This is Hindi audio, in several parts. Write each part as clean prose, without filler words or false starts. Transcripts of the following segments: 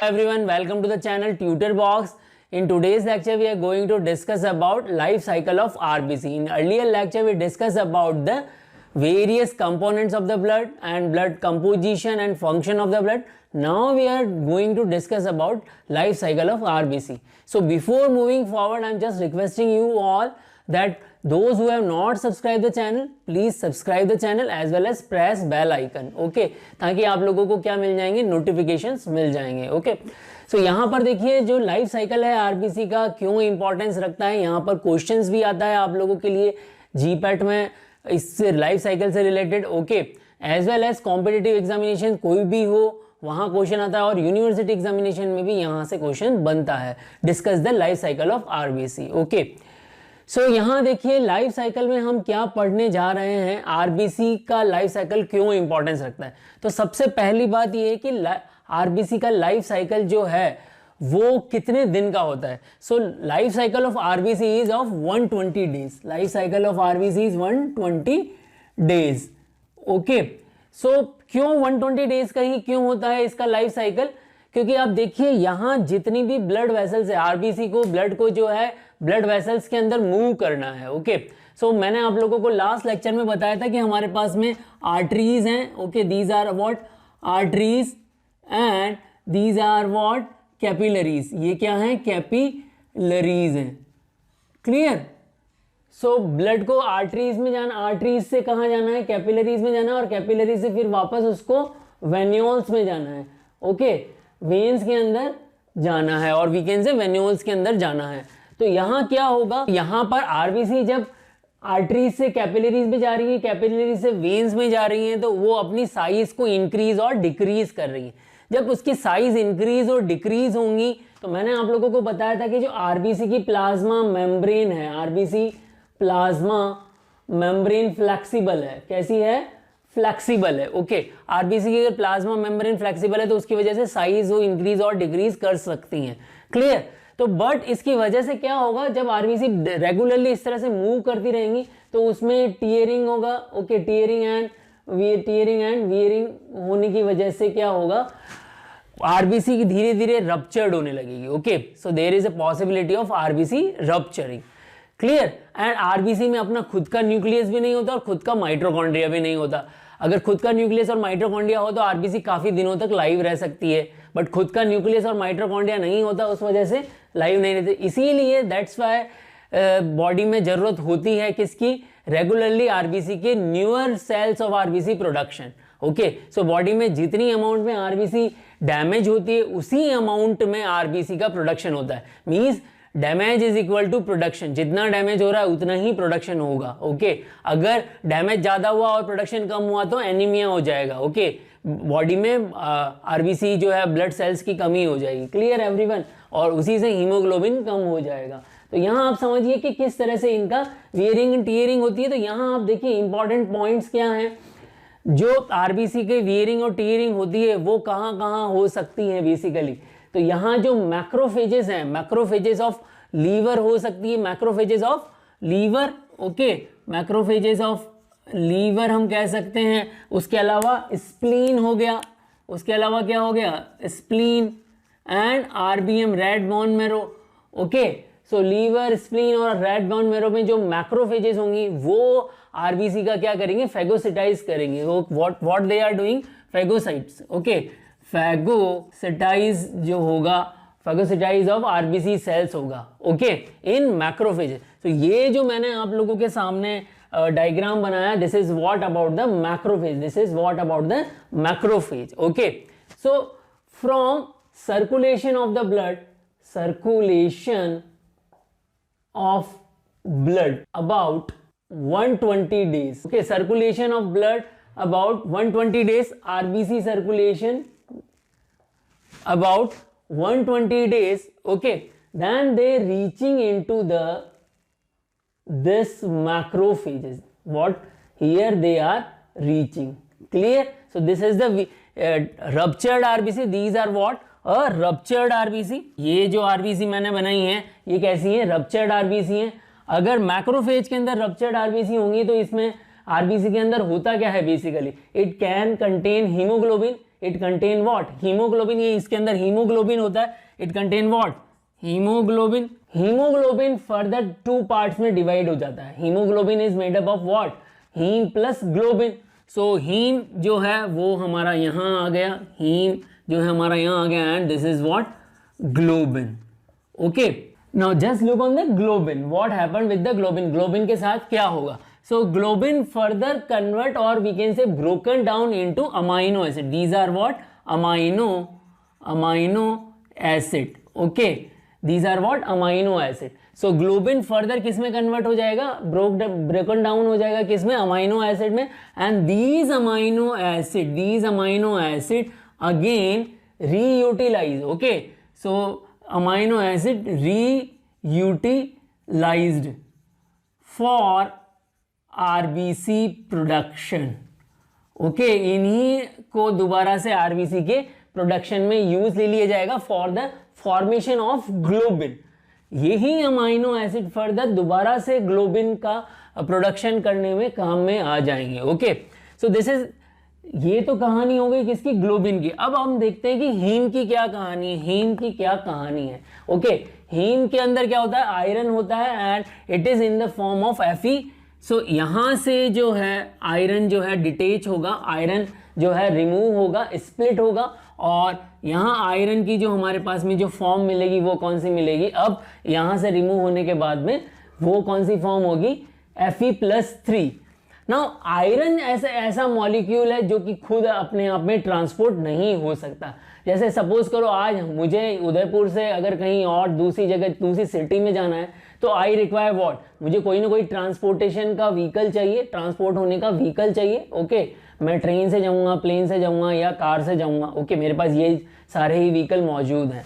Everyone, welcome to the channel Tutor Box. In today's lecture, we are going to discuss about life cycle of RBC. In earlier lecture, we discussed about the various components of the blood and blood composition and function of the blood. Now we are going to discuss about life cycle of RBC. So before moving forward, I am just requesting you all that those who have not subscribed the channel, please subscribe the channel as well as press bell icon. Okay, ताकि आप लोगों को क्या मिल जाएंगे, नोटिफिकेशंस मिल जाएंगे. ओके, सो यहाँ पर देखिए जो लाइफ साइकिल है आरबीसी का क्यों इंपॉर्टेंस रखता है, यहाँ पर क्वेश्चंस भी आता है आप लोगों के लिए जीपैट में इससे लाइफ साइकिल से related. Okay, as well as competitive examination कोई भी हो वहाँ क्वेश्चन आता है और यूनिवर्सिटी एग्जामिनेशन में भी यहाँ से क्वेश्चन बनता है. Discuss the life cycle of RBC. Okay, so यहाँ देखिए लाइफ साइकिल में हम क्या पढ़ने जा रहे हैं, आरबीसी का लाइफ साइकिल क्यों इंपॉर्टेंस रखता है. तो सबसे पहली बात ये है कि आरबीसी का लाइफ साइकिल जो है वो कितने दिन का होता है. So life cycle of RBC is of 120 days. Life cycle of RBC is 120 days. Okay, so क्यों 120 डेज का ही क्यों होता है इसका लाइफ साइकिल, क्योंकि आप देखिए यहाँ जितनी भी ब्लड वेसल्स है, आरबीसी को ब्लड को जो है ब्लड वेसल्स के अंदर मूव करना है. ओके, सो मैंने आप लोगों को लास्ट लेक्चर में बताया था कि हमारे पास में आर्टरीज हैं. Okay, these are what arteries and these are what capillaries. ये क्या है, कैपिलरीज हैं. क्लियर. सो ब्लड को आर्टरीज में जाना, आर्टरीज से कहाँ जाना है, कैपिलरीज में जाना है और कैपिलरीज से फिर वापस उसको वेन्यूल्स में जाना है. ओके, वेन्स के अंदर जाना है और वीकेंड से वेन्यूल्स के अंदर जाना है. तो यहाँ क्या होगा, यहाँ पर आरबीसी जब आर्टरीज से कैपिलरीज में जा रही है, कैपिलरीज से वेन्स में जा रही है, तो वो अपनी साइज को इंक्रीज और डिक्रीज कर रही है. जब उसकी साइज इंक्रीज और डिक्रीज होंगी तो मैंने आप लोगों को बताया था कि जो आरबीसी की प्लाज्मा मेम्ब्रेन है, आरबीसी प्लाज्मा मेम्ब्रेन फ्लेक्सिबल है. कैसी है, फ्लेक्सिबल है. ओके, आरबीसी की अगर प्लाज्मा मेम्ब्रेन फ्लेक्सिबल है तो उसकी वजह से साइज वो इंक्रीज और डिक्रीज कर सकती हैं. क्लियर. तो बट इसकी वजह से क्या होगा, जब आरबीसी रेगुलरली इस तरह से मूव करती रहेंगी तो उसमें टीयरिंग होगा. ओके, टीयरिंग एंड वियरिंग होने की वजह से क्या होगा, आरबीसी की धीरे धीरे रप्चर्ड होने लगेगी. Okay, so there is a possibility of RBC rupturing. Clear. And RBC में अपना खुद का न्यूक्लियस भी नहीं होता और खुद का माइटोकॉन्ड्रिया भी नहीं होता. अगर खुद का न्यूक्लियस और माइटोकॉन्ड्रिया हो तो आरबीसी काफी दिनों तक लाइव रह सकती है, बट खुद का न्यूक्लियस और माइटोकॉन्ड्रिया नहीं होता, उस वजह से लाइव नहीं रहती. इसीलिए दैट्स वाई बॉडी में जरूरत होती है किसकी, रेगुलरली आरबीसी के newer cells of RBC production. Okay, so body में जितनी अमाउंट में आरबीसी डैमेज होती है उसी अमाउंट में आरबीसी का प्रोडक्शन होता है. Means damage is equal to production. जितना डैमेज हो रहा है उतना ही प्रोडक्शन होगा. ओके, अगर डैमेज ज्यादा हुआ और प्रोडक्शन कम हुआ तो एनीमिया हो जाएगा. ओके, बॉडी में आरबीसी जो है ब्लड सेल्स की कमी हो जाएगी. Clear everyone. और उसी से हीमोग्लोबिन कम हो जाएगा. तो यहाँ आप समझिए कि किस तरह से इनका वियरिंग टीयरिंग होती है. तो यहाँ आप देखिए इंपॉर्टेंट पॉइंट्स क्या हैं. जो आरबीसी के वियरिंग और टीयरिंग होती है वो कहाँ कहाँ हो सकती है बेसिकली. तो यहाँ जो मैक्रोफेजेस हैं, मैक्रोफेजेस ऑफ लीवर हो सकती है, macrophages of liver. Okay, macrophages of liver हम कह सकते हैं. उसके अलावा स्प्लीन हो गया. उसके अलावा क्या हो गया, spleen and RBM, red bone marrow. Okay, so liver, spleen और रेड बोन मैरो में जो मैक्रोफेजेस होंगी वो आरबीसी का क्या करेंगे, फेगोसिटाइज करेंगे. वो what they are doing, phagocytes. Okay, phagocytize जो होगा, फेगोसिटाइज ऑफ आरबीसी सेल्स होगा. Okay, in macrophages. तो ये जो मैंने आप लोगों के सामने डायग्राम बनाया, this is what about the macrophage. This is what about the macrophage. Okay, so from circulation of the blood, circulation of blood about 120 days. Okay, circulation of blood about 120 days, RBC circulation about 120 days. Okay, then they reaching into the this macrophages. What here they are reaching. Clear. So this is the ruptured RBC. These are what, और रप्चर्ड आरबीसी. ये जो आरबीसी मैंने बनाई है ये कैसी है, रप्चर्ड आरबीसी है. अगर मैक्रोफेज के अंदर रप्चर्ड आरबीसी होंगी तो इसमें आरबीसी के अंदर होता क्या है basically, it can contain haemoglobin, it contain what, haemoglobin, ये इसके अंदर हीमोग्लोबिन होता है, it contain what, haemoglobin. Haemoglobin further 2 parts में डिवाइड हो जाता है। Haemoglobin is made up of what, haem plus globin. So haem जो है वो हमारा यहाँ आ गया, हीम जो है हमारा यहाँ आ गया, and this is what, globin. Okay, now just look on the globin, what happened with the globin, globin के साथ क्या होगा। सो ग्लोबिन फर्दर कन्वर्ट और we can say broken down into amino acid, these are what, amino acid. Okay, these are what, amino acid. So globin further किस में कन्वर्ट हो जाएगा, broken down हो जाएगा किस में, अमाइनो एसिड में, and these amino acid again reutilize. Okay, so amino acid reutilized for RBC production. Okay, इन्हीं को दोबारा से RBC के प्रोडक्शन में यूज ले लिया जाएगा for the formation of globin. यही अमाइनो एसिड फर्दर दोबारा से ग्लोबिन का प्रोडक्शन करने में काम में आ जाएंगे। ओके, सो दिस इज, ये तो कहानी हो गई किसकी, ग्लोबिन की। अब हम देखते हैं कि हीम की क्या कहानी है, हीम की क्या कहानी है। ओके, हीम के अंदर क्या होता है, आयरन होता है and it is in the form of Fe। सो यहां से जो है आयरन जो है डिटेच होगा, आयरन जो है रिमूव होगा, स्प्लिट होगा, और यहाँ आयरन की जो हमारे पास में जो फॉर्म मिलेगी वो कौन सी मिलेगी, अब यहाँ से रिमूव होने के बाद में वो कौन सी फॉर्म होगी, Fe+3। नाउ आयरन ऐसा मॉलिक्यूल है जो कि खुद अपने आप में ट्रांसपोर्ट नहीं हो सकता। जैसे सपोज करो आज मुझे उदयपुर से अगर कहीं और दूसरी जगह, दूसरी सिटी में जाना है, तो आई रिक्वायर व्हाट, मुझे कोई ना कोई ट्रांसपोर्टेशन का व्हीकल चाहिए, ट्रांसपोर्ट होने का व्हीकल चाहिए। ओके, मैं ट्रेन से जाऊंगा, प्लेन से जाऊंगा या कार से जाऊंगा। ओके, मेरे पास ये सारे ही व्हीकल मौजूद हैं।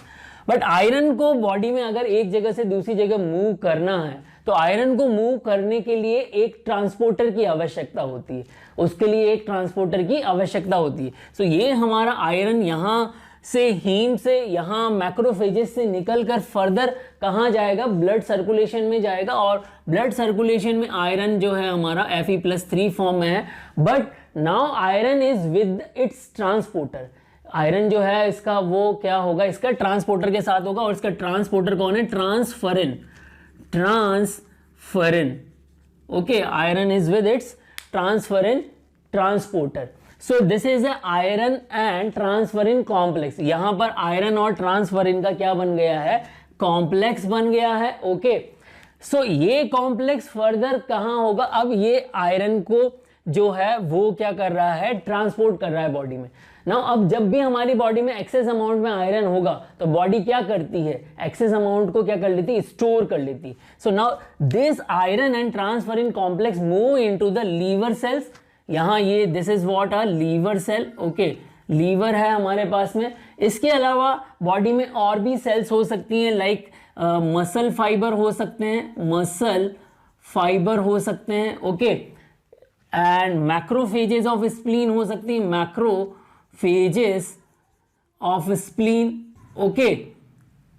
बट आयरन को बॉडी में अगर एक जगह से दूसरी जगह मूव करना है, तो आयरन को मूव करने के लिए एक ट्रांसपोर्टर की आवश्यकता होती है, उसके लिए एक ट्रांसपोर्टर की आवश्यकता होती है। सो ये हमारा आयरन यहाँ से, हीम से, यहाँ मैक्रोफेजेस से निकलकर फर्दर कहाँ जाएगा, ब्लड सर्कुलेशन में जाएगा, और ब्लड सर्कुलेशन में आयरन जो है हमारा Fe+3 फॉर्म में है। But now iron is with its transporter, iron जो है इसका वो क्या होगा, इसका ट्रांसपोर्टर के साथ होगा, और इसका ट्रांसपोर्टर कौन है, transferrin. Okay, iron is with its transferrin transporter. So this is a iron and transferrin complex. यहां पर आयरन और ट्रांसफरिन का क्या बन गया है, कॉम्प्लेक्स बन गया है। ओके, सो ये कॉम्प्लेक्स फर्दर कहां होगा, अब ये आयरन को जो है वो क्या कर रहा है, ट्रांसपोर्ट कर रहा है बॉडी में। नाउ अब जब भी हमारी बॉडी में एक्सेस अमाउंट में आयरन होगा, तो बॉडी क्या करती है, एक्सेस अमाउंट को क्या कर लेती है, स्टोर कर लेती है। So now this iron and transferrin complex move into the liver cells. यहाँ ये this is what, a liver cell. Okay, liver है हमारे पास में। इसके अलावा बॉडी में और भी सेल्स हो सकती हैं, लाइक मसल फाइबर हो सकते हैं, मसल फाइबर हो सकते हैं। Okay, and macrophages of spleen हो सकती है, macrophages of spleen. Okay,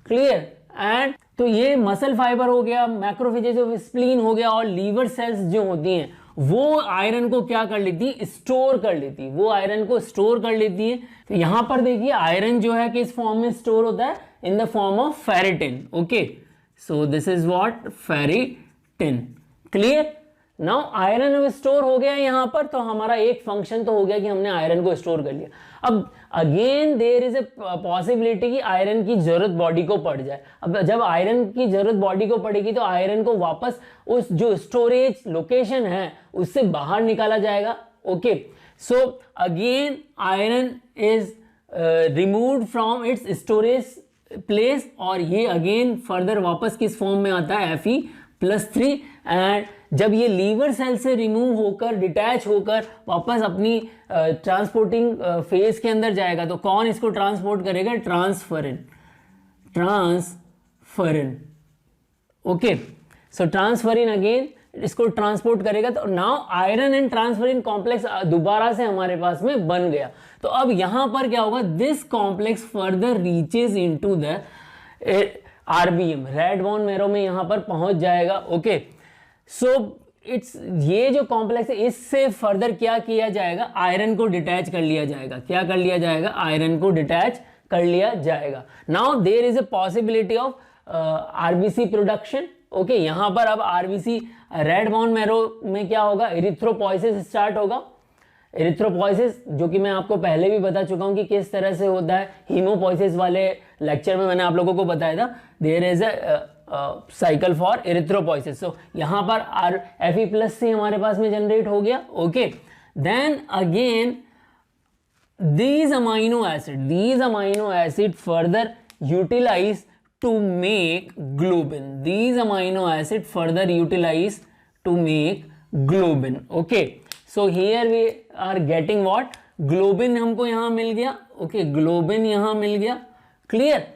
clear. And तो ये मसल फाइबर हो गया, मैक्रोफेजेस ऑफ स्प्लीन हो गया, और लीवर सेल्स जो होती हैं वो आयरन को क्या कर लेती है, स्टोर कर लेती है, वो आयरन को स्टोर कर लेती है। तो यहां पर देखिए आयरन जो है किस फॉर्म में स्टोर होता है, in the form of ferritin. Okay, so this is what, ferritin. Clear. Now iron store हो गया यहाँ पर, तो हमारा एक फंक्शन तो हो गया कि हमने आयरन को स्टोर कर लिया। अब again there is a possibility कि आयरन की जरूरत बॉडी को पड़ जाए। अब जब आयरन की जरूरत बॉडी को पड़ेगी, तो आयरन को वापस उस जो स्टोरेज लोकेशन है उससे बाहर निकाला जाएगा। Okay, so again iron is removed from its storage place, और ये अगेन फर्दर वापस किस फॉर्म में आता है, Fe+3। एंड जब ये लीवर सेल से रिमूव होकर, डिटैच होकर वापस अपनी ट्रांसपोर्टिंग फेज के अंदर जाएगा, तो कौन इसको ट्रांसपोर्ट करेगा, ट्रांसफरिन। ओके, सो ट्रांसफरिन अगेन इसको ट्रांसपोर्ट करेगा। तो now iron and transferrin complex दोबारा से हमारे पास में बन गया। तो अब यहां पर क्या होगा, this complex further reaches into the RBM, red bone marrow में यहां पर पहुंच जाएगा। ओके, सो इट्स ये जो कॉम्प्लेक्स है इससे फर्दर क्या किया जाएगा, आयरन को डिटैच कर लिया जाएगा। क्या कर लिया जाएगा, आयरन को डिटैच कर लिया जाएगा। Now there is a possibility of RBC production. Okay, यहां पर अब आरबीसी रेड बोन मैरो में क्या होगा, इरिथ्रोपोइसिस स्टार्ट होगा। इरिथ्रोपोइसिस जो कि मैं आपको पहले भी बता चुका हूं कि किस तरह से होता है, हीमोपोइसिस वाले लेक्चर में मैंने आप लोगों को बताया था। There is a cycle for erythropoiesis. So यहां पर आर Fe+C हमारे पास में जनरेट हो गया। Okay, then again these amino acid further utilized to make globin. These amino acid further utilized to make globin. Okay, so here we are getting what, globin हमको यहां मिल गया। okay, globin यहां मिल गया। क्लियर।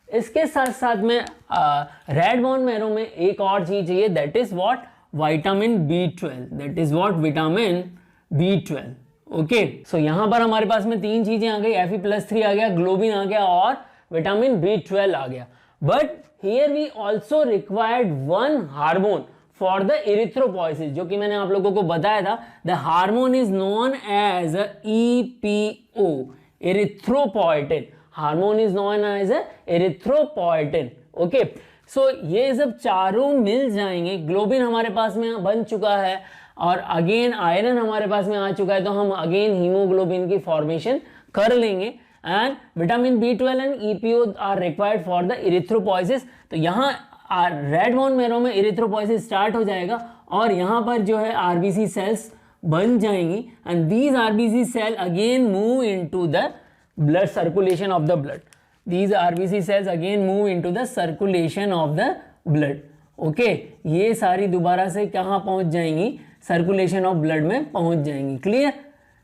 इसके साथ साथ में रेड बोन मैरो में एक और चीज चाहिए, that is what, vitamin B12। That is what, vitamin B12। Okay, so यहां पर हमारे पास में तीन चीजें आ गई, Fe+3 आ गया, ग्लोबिन आ गया और विटामिन B12 आ गया। But here we also required one hormone for the erythropoiesis, जो कि मैंने आप लोगों को बताया था। The hormone is known as EPO, erythropoietin. Hormone is known as erythropoietin. Okay, so ये सब चारों मिल जाएंगे। ग्लोबिन हमारे पास में बन चुका है और अगेन आयरन हमारे पास में आ चुका है, तो हम अगेन हीमोग्लोबिन की फॉर्मेशन कर लेंगे। And vitamin B12 and EPO are required for the erythropoiesis. तो यहाँ रेड बोन मैरो में इरिथ्रोपोइसिस स्टार्ट हो जाएगा और यहाँ पर जो है आरबीसी सेल्स बन जाएंगी and these RBC cell again move into the blood circulation of the blood. These RBC cells again move into the circulation of the blood. Okay, ये सारी दोबारा से कहाँ पहुंच जाएंगी, सर्कुलेशन ऑफ ब्लड में पहुंच जाएंगी। क्लियर।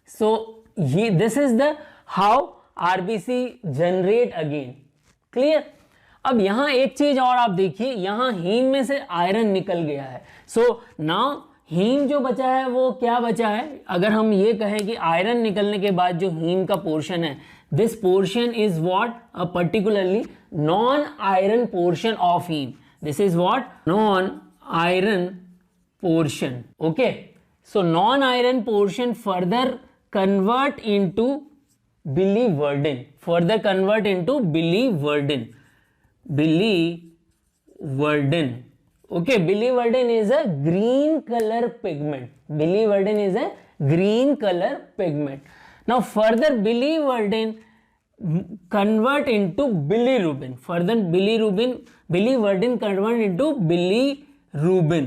सो ये this is the how RBC generate again. Clear. अब यहां एक चीज और आप देखिए, यहां हीम में से आयरन निकल गया है। सो नाउ हीम जो बचा है वो क्या बचा है, अगर हम ये कहें कि आयरन निकलने के बाद जो हीम का पोर्शन है, this portion is what, a particularly non iron portion of haem. This is what, non iron portion. Okay, so non-iron portion further convert into biliverdin. Further convert into biliverdin. Biliverdin. Okay, biliverdin is a green color pigment. Biliverdin is a green color pigment. Now further biliverdin convert into bilirubin. Further biliverdin convert into bilirubin.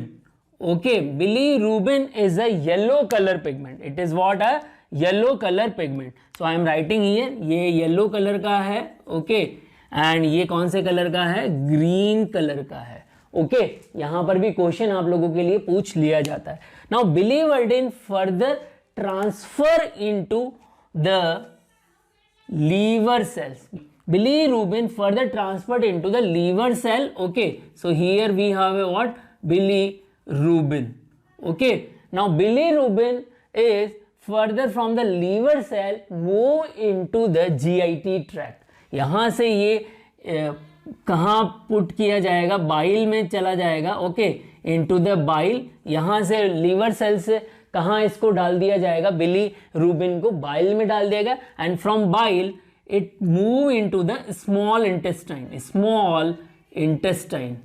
Okay, bilirubin is a yellow color pigment. It is what, a yellow color pigment. So I am writing here, ये yellow color का है। okay, and ये कौन से कलर का है, green color का है। okay, यहां पर भी क्वेश्चन आप लोगों के लिए पूछ लिया जाता है। Now biliverdin further transfer into the liver cells. Bilirubin further transferred into the liver cell. Okay, so here we have a what, bilirubin. Okay, now bilirubin is further from the liver cell move into the GIT tract. यहां से ये कहाँ पुट किया जाएगा, बाइल में चला जाएगा। Okay, into the bile. यहां से लीवर सेल से कहाँ इसको डाल दिया जाएगा, बिलीरूबिन को बाइल में डाल दिया गया and from bile it move into the small intestine. Small intestine.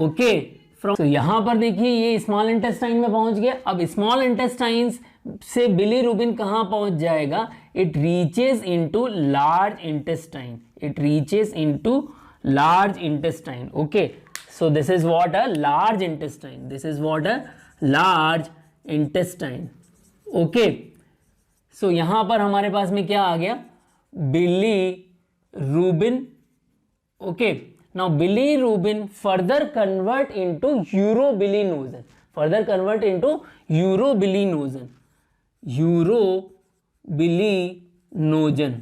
Okay, from, तो यहां पर देखिए ये स्मॉल इंटेस्टाइन में पहुंच गया। अब स्मॉल इंटेस्टाइन से बिलीरूबिन कहां पहुंच जाएगा, it reaches into large intestine. It reaches into large intestine. Okay, so this is what, a large intestine. This is what, a large intestine. Okay, so यहां पर हमारे पास में क्या आ गया, bilirubin. Okay, now bilirubin further convert into urobilinogen. Further convert into urobilinogen. Urobilinogen.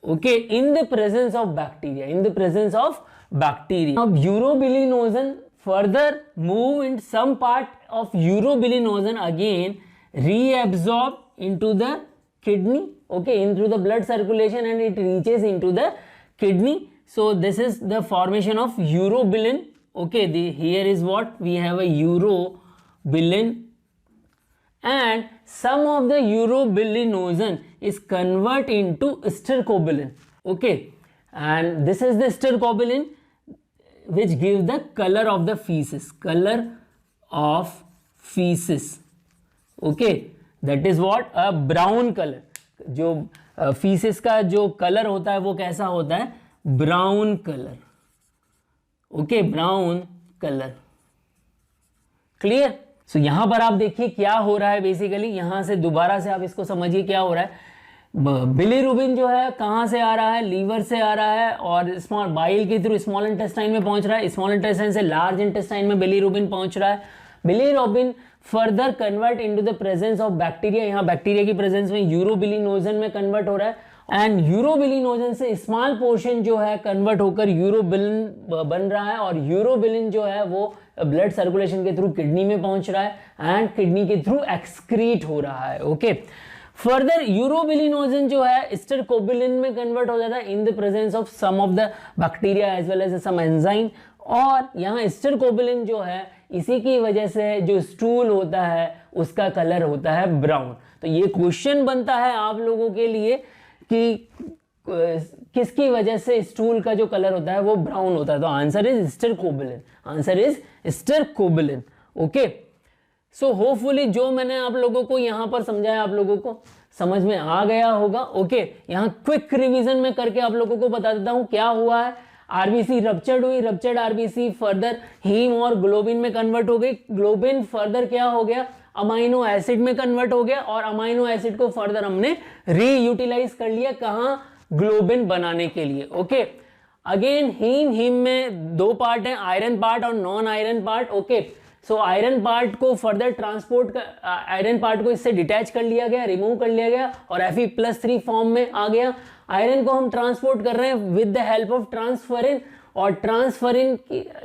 Okay, in the presence of bacteria. In the presence of bacteria. Now urobilinogen further move in some part of urobilinogen again reabsorb into the kidney. Okay, into the blood circulation and it reaches into the kidney. So this is the formation of urobilin. Okay, here is what we have, a urobilin. urobilin, and some of the urobilinogen is convert into stercobilin. Okay, and this is the stercobilin which gives the color of the feces, color of feces. Okay, that is what a brown color. जो feces का जो color होता है वो कैसा होता है? Brown color. Okay, brown color. Clear? So यहां पर आप देखिए क्या हो रहा है. बेसिकली यहां से दोबारा से आप इसको समझिए क्या हो रहा है. बिलीरुबिन जो है कहां से आ रहा है? लीवर से आ रहा है और स्मॉल बाइल के थ्रू स्मॉल इंटेस्टाइन में पहुंच रहा है. स्मॉल इंटेस्टाइन से लार्ज इंटेस्टाइन में बिलीरुबिन पहुंच रहा है. Bilirubin further convert into the presence of bacteria. यहाँ बैक्टीरिया की प्रेजेंस में यूरोबिलिनोजन में कन्वर्ट हो रहा है. एंड यूरोबिलिनोजन से स्मॉल पोर्शन जो है कन्वर्ट होकर यूरोबिलिन बन रहा है. और यूरोबिलिन जो है वो ब्लड सर्कुलेशन के थ्रू किडनी में पहुंच रहा है एंड किडनी के थ्रू एक्सक्रीट हो रहा है. ओके, फर्दर यूरोबिलिनोजन जो है स्टेरकोबिलिन में कन्वर्ट हो जाता है in the presence of some of the bacteria as well as some enzyme. और यहाँ स्टेरकोबिलिन जो है इसी की वजह से जो स्टूल होता है उसका कलर होता है ब्राउन. तो ये क्वेश्चन बनता है आप लोगों के लिए कि किसकी वजह से स्टूल का जो कलर होता है वो ब्राउन होता है. तो answer is stercobilin. Answer is stercobilin. Okay, so hopefully जो मैंने आप लोगों को यहाँ पर समझाया आप लोगों को समझ में आ गया होगा. ओके, यहाँ क्विक रिवीजन में करके आप लोगों को बता देता हूँ क्या हुआ है. आरबीसी रप्चर्ड हुई. रप्चर्ड आरबीसी फर्दर हीम और ग्लोबिन में कन्वर्ट हो गई. ग्लोबिन फर्दर क्या हो गया? अमाइनो एसिड में कन्वर्ट हो गया. और अमाइनो एसिड को फर्दर हमने रीयूटिलाइज कर लिया. कहाँ? ग्लोबिन बनाने के लिए. ओके, अगेन हीम में दो पार्ट है, आयरन पार्ट और non iron part. Okay, so iron part को फर्दर ट्रांसपोर्ट आयरन पार्ट को इससे डिटैच कर लिया गया, रिमूव कर लिया गया और Fe+3 फॉर्म में आ गया. आयरन को हम ट्रांसपोर्ट कर रहे हैं with the help of transferrin. और ट्रांसफरिन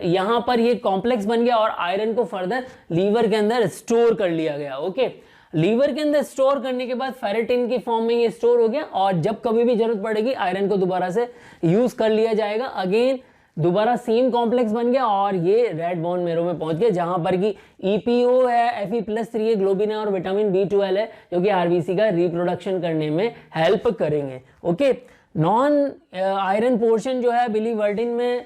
यहां पर ये कॉम्प्लेक्स बन गया और आयरन को फर्दर लीवर के अंदर स्टोर कर लिया गया. ओके, लीवर के अंदर स्टोर करने के बाद फेरेटिन की फॉर्म में ये स्टोर हो गया और जब कभी भी जरूरत पड़ेगी आयरन को दोबारा से यूज कर लिया जाएगा. अगेन दोबारा सेम कॉम्प्लेक्स बन गया और ये रेड बोन मेरो में पहुंच गया जहां पर कि EPO है, Fe+3 है, ग्लोबिन है और विटामिन B12 है जो कि आरबीसी का रिप्रोडक्शन करने में हेल्प करेंगे. ओके, नॉन आयरन पोर्शन जो है बिलीवर्डिन में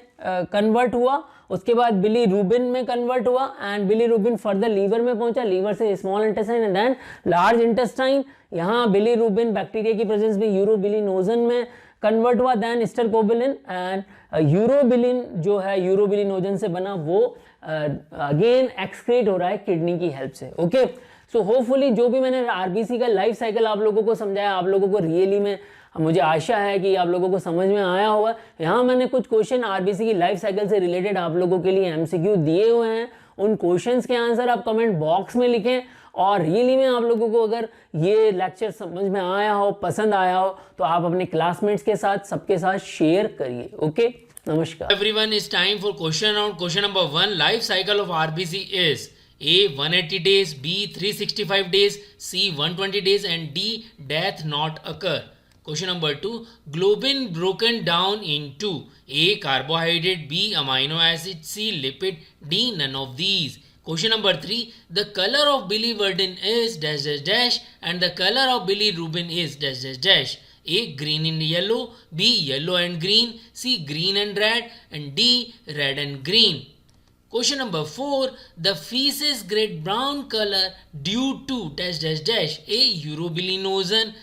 कन्वर्ट हुआ. उसके बाद बिलीरुबिन में कन्वर्ट हुआ एंड बिलीरुबिन फर्दर लीवर में पहुंचा. लीवर से small intestine and then large intestine. यहाँ बिलीरुबिन बैक्टीरिया की प्रेजेंस में यूरोबिलिनोजन में कन्वर्ट हुआ. देन स्टेरकोबिलिन एंड यूरोबिलिन जो है यूरोबिलिनोजन से बना वो अगेन एक्सक्रीट हो रहा है किडनी की हेल्प से. ओके, सो होपफुली जो भी मैंने आरबीसी का लाइफ साइकिल आप लोगों को समझाया आप लोगों को रियली में मुझे आशा है कि आप लोगों को समझ में आया होगा. यहाँ मैंने कुछ क्वेश्चन आरबीसी की लाइफ साइकिल से रिलेटेड आप लोगों के लिए MCQ दिए हुए हैं. उन क्वेश्चंस के आंसर आप कमेंट बॉक्स में लिखें. और रियली में आप लोगों को अगर ये लेक्चर समझ में आया हो, पसंद आया हो तो आप अपने क्लासमेट्स के साथ सबके साथ शेयर करिए. ओके, नमस्कार everyone. Is time for question round. Question number 1, life cycle of RBC is A 180 days, B 365 days, C 120 days and D death not occur. Question number 2, globin broken down into A carbohydrate, B amino acid, C lipid, D none of these. Question number 3, the color of biliverdin is dash dash dash and the color of bilirubin is dash dash dash. A green and yellow, B yellow and green, C green and red and D red and green. Question number 4, the feces get brown color due to dash dash dash. A urobilinogen,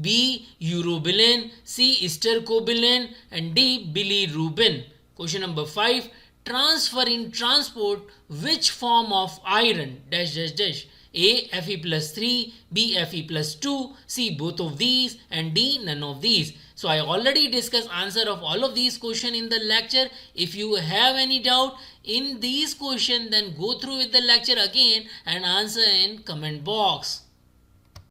B urobilin, C stercobilin and D bilirubin. Question number 5, transfer in transport which form of iron dash dash dash. A Fe+3, B Fe+2, C both of these and D none of these. So I already discussed answer of all of these questions in the lecture. If you have any doubt in these questions then go through with the lecture again and answer in comment box.